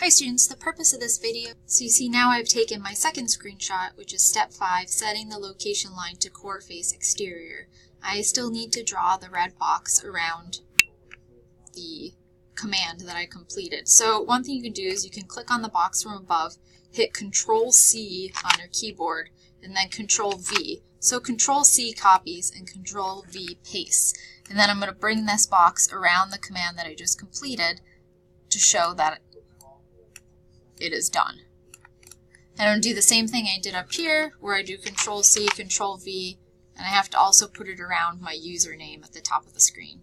Hi students, the purpose of this video, so you see now I've taken my second screenshot, which is step 5, setting the location line to core face exterior. I still need to draw the red box around the command that I completed. So one thing you can do is you can click on the box from above, hit Control-C on your keyboard, and then Control-V. So Control-C copies and Control-V pastes. And then I'm going to bring this box around the command that I just completed to show that it is done. And I'm going to do the same thing I did up here, where I do Control-C, Control-V, and I have to also put it around my username at the top of the screen.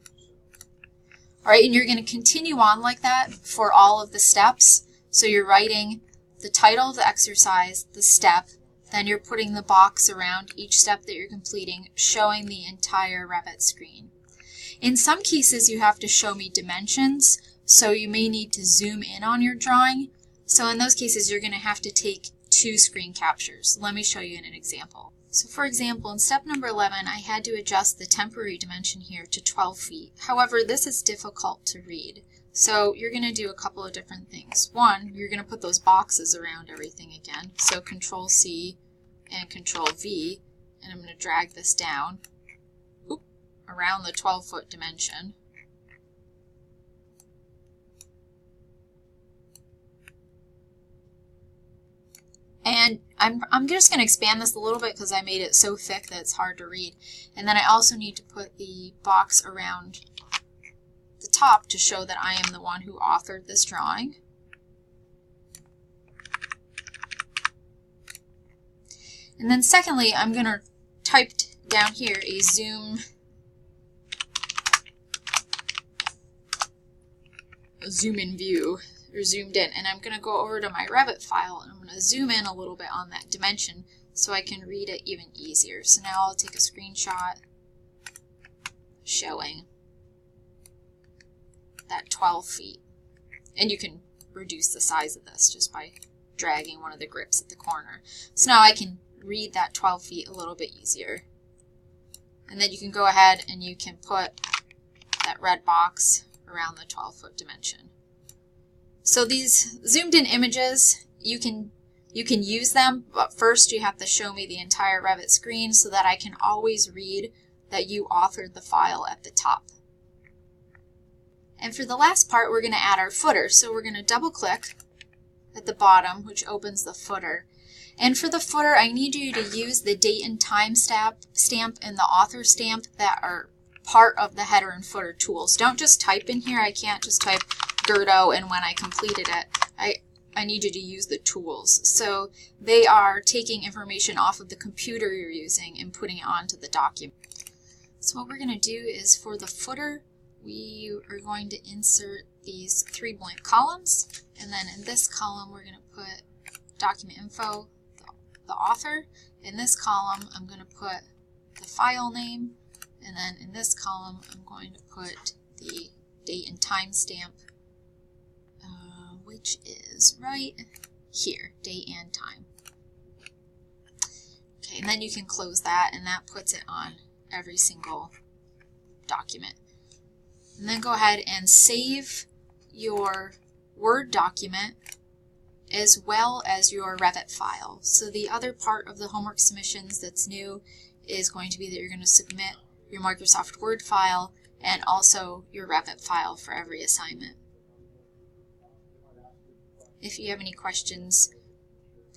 Alright, and you're going to continue on like that for all of the steps. So you're writing the title of the exercise, the step, then you're putting the box around each step that you're completing, showing the entire Revit screen. In some cases you have to show me dimensions, so you may need to zoom in on your drawing. So in those cases, you're going to have to take 2 screen captures. Let me show you in an example. So for example, in step number 11, I had to adjust the temporary dimension here to 12 feet. However, this is difficult to read. So you're going to do a couple of different things. One, you're going to put those boxes around everything again. So Control-C and Control-V, and I'm going to drag this down around the 12-foot dimension. And I'm just going to expand this a little bit because I made it so thick that it's hard to read. And then I also need to put the box around the top to show that I am the one who authored this drawing. And then secondly, I'm going to type down here a zoom in view, or zoomed in, and I'm going to go over to my Revit file and I'm going to zoom in a little bit on that dimension so I can read it even easier. So now I'll take a screenshot showing that 12 feet. And you can reduce the size of this just by dragging one of the grips at the corner. So now I can read that 12 feet a little bit easier. And then you can go ahead and you can put that red box around the 12-foot dimension. So these zoomed in images, you can use them, but first you have to show me the entire Revit screen so that I can always read that you authored the file at the top. And for the last part, we're going to add our footer. So we're going to double click at the bottom, which opens the footer. And for the footer, I need you to use the date and time stamp and the author stamp that are part of the header and footer tools. Don't just type in here. I can't just type Gerdo and when I completed it. I need you to use the tools. So they are taking information off of the computer you're using and putting it onto the document. So what we're going to do is for the footer, we are going to insert these 3 blank columns. And then in this column, we're going to put document info, the author. In this column, I'm going to put the file name. And then in this column, I'm going to put the date and time stamp, which is right here, date and time. Okay, and then you can close that, and that puts it on every single document. And then go ahead and save your Word document as well as your Revit file. So the other part of the homework submissions that's new is going to be that you're going to submit your Microsoft Word file and also your Revit file for every assignment. If you have any questions,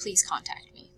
please contact me.